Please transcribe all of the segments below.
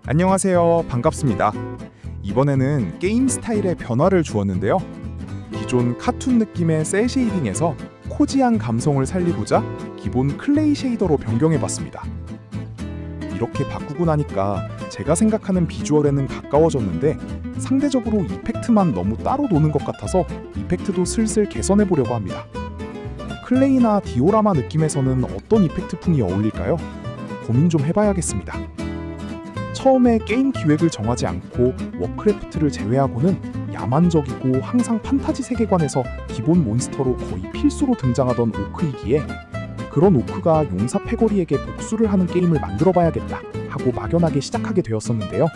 안녕하세요. 반갑습니다. 이번에는 게임 스타일의 변화를 주었는데요. 기존 카툰 느낌의 셀 쉐이딩에서 코지한 감성을 살리고자 기본 클레이 쉐이더로 변경해봤습니다. 이렇게 바꾸고 나니까 제가 생각하는 비주얼에는 가까워졌는데 상대적으로 이펙트만 너무 따로 노는 것 같아서 이펙트도 슬슬 개선해보려고 합니다. 클레이나 디오라마 느낌에서는 어떤 이펙트풍이 어울릴까요? 고민 좀 해봐야겠습니다. 처음에 게임 기획을 정하지 않고 워크래프트를 제외하고는 야만적이고 항상 판타지 세계관에서 기본 몬스터로 거의 필수로 등장하던 오크이기에 그런 오크가 용사 패거리에게 복수를 하는 게임을 만들어봐야겠다 하고 막연하게 시작하게 되었었는데요.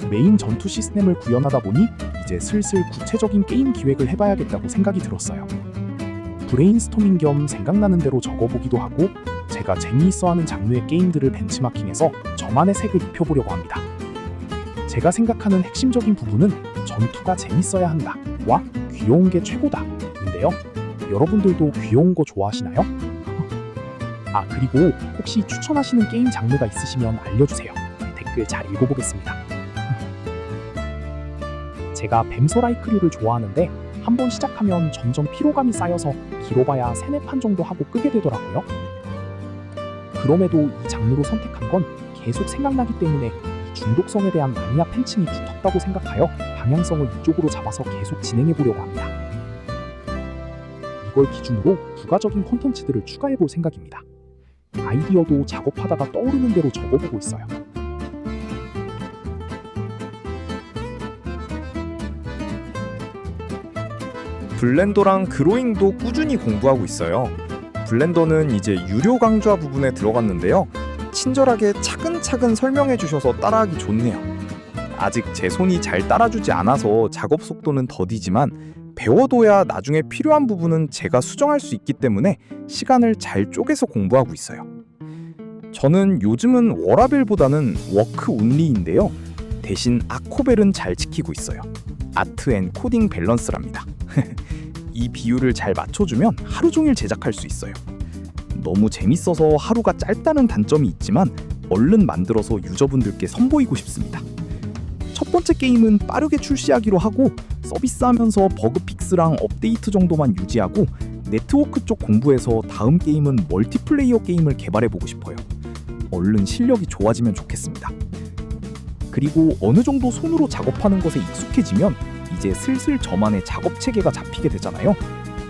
메인 전투 시스템을 구현하다 보니 이제 슬슬 구체적인 게임 기획을 해봐야겠다고 생각이 들었어요. 브레인스토밍 겸 생각나는 대로 적어보기도 하고 제가 재미있어하는 장르의 게임들을 벤치마킹해서 저만의 색을 입혀보려고 합니다. 제가 생각하는 핵심적인 부분은 전투가 재밌어야 한다 와 귀여운 게 최고다 인데요. 여러분들도 귀여운 거 좋아하시나요? 그리고 혹시 추천하시는 게임 장르가 있으시면 알려주세요. 댓글 잘 읽어보겠습니다. 제가 뱀소라이크류를 좋아하는데 한번 시작하면 점점 피로감이 쌓여서 길어봐야 3-4판 정도 하고 끄게 되더라고요. 그럼에도 이 장르로 선택한 건 계속 생각나기 때문에 이 중독성에 대한 마니아 팬층이 두텁다고 생각하여 방향성을 이쪽으로 잡아서 계속 진행해보려고 합니다. 이걸 기준으로 부가적인 콘텐츠들을 추가해볼 생각입니다. 아이디어도 작업하다가 떠오르는 대로 적어보고 있어요. 블렌더랑 그로잉도 꾸준히 공부하고 있어요. 블렌더는 이제 유료 강좌 부분에 들어갔는데요. 친절하게 차근차근 설명해 주셔서 따라하기 좋네요. 아직 제 손이 잘 따라주지 않아서 작업 속도는 더디지만 배워둬야 나중에 필요한 부분은 제가 수정할 수 있기 때문에 시간을 잘 쪼개서 공부하고 있어요. 저는 요즘은 워라벨보다는 워크 온리인데요. 대신 아코벨은 잘 지키고 있어요. 아트 앤 코딩 밸런스랍니다. 이 비율을 잘 맞춰주면 하루 종일 제작할 수 있어요. 너무 재밌어서 하루가 짧다는 단점이 있지만 얼른 만들어서 유저분들께 선보이고 싶습니다. 첫 번째 게임은 빠르게 출시하기로 하고 서비스하면서 버그 픽스랑 업데이트 정도만 유지하고 네트워크 쪽 공부해서 다음 게임은 멀티플레이어 게임을 개발해보고 싶어요. 얼른 실력이 좋아지면 좋겠습니다. 그리고 어느 정도 손으로 작업하는 것에 익숙해지면 이제 슬슬 저만의 작업 체계가 잡히게 되잖아요.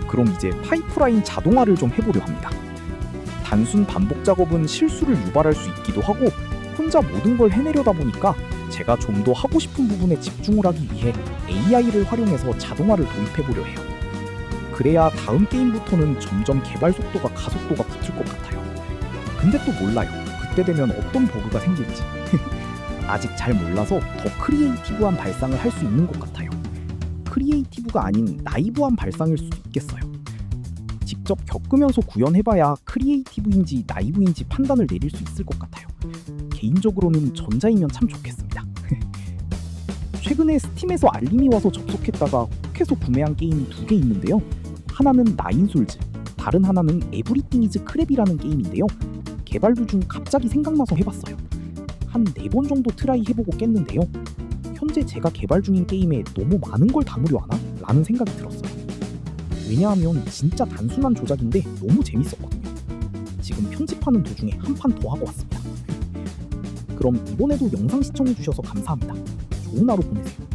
그럼 이제 파이프라인 자동화를 좀 해보려 합니다. 단순 반복 작업은 실수를 유발할 수 있기도 하고 혼자 모든 걸 해내려다 보니까 제가 좀 더 하고 싶은 부분에 집중을 하기 위해 AI를 활용해서 자동화를 도입해보려 해요. 그래야 다음 게임부터는 점점 개발 속도가 가속도가 붙을 것 같아요. 근데 또 몰라요. 그때 되면 어떤 버그가 생길지. 아직 잘 몰라서 더 크리에이티브한 발상을 할 수 있는 것 같아요. 크리에이티브가 아닌 나이브한 발상일 수도 있겠어요. 직접 겪으면서 구현해봐야 크리에이티브인지 나이브인지 판단을 내릴 수 있을 것 같아요. 개인적으로는 전자이면 참 좋겠습니다. 최근에 스팀에서 알림이 와서 접속했다가 혹해서 구매한 게임이 2개 있는데요. 하나는 나인솔즈, 다른 하나는 에브리띵 이즈 크랩이라는 게임인데요. 개발 도중 갑자기 생각나서 해봤어요. 한 4번 정도 트라이 해보고 깼는데요. 현재 제가 개발 중인 게임에 너무 많은 걸 담으려 하나? 라는 생각이 들었어요. 왜냐하면 진짜 단순한 조작인데 너무 재밌었거든요. 지금 편집하는 도중에 한 판 더 하고 왔습니다. 그럼 이번에도 영상 시청해주셔서 감사합니다. 좋은 하루 보내세요.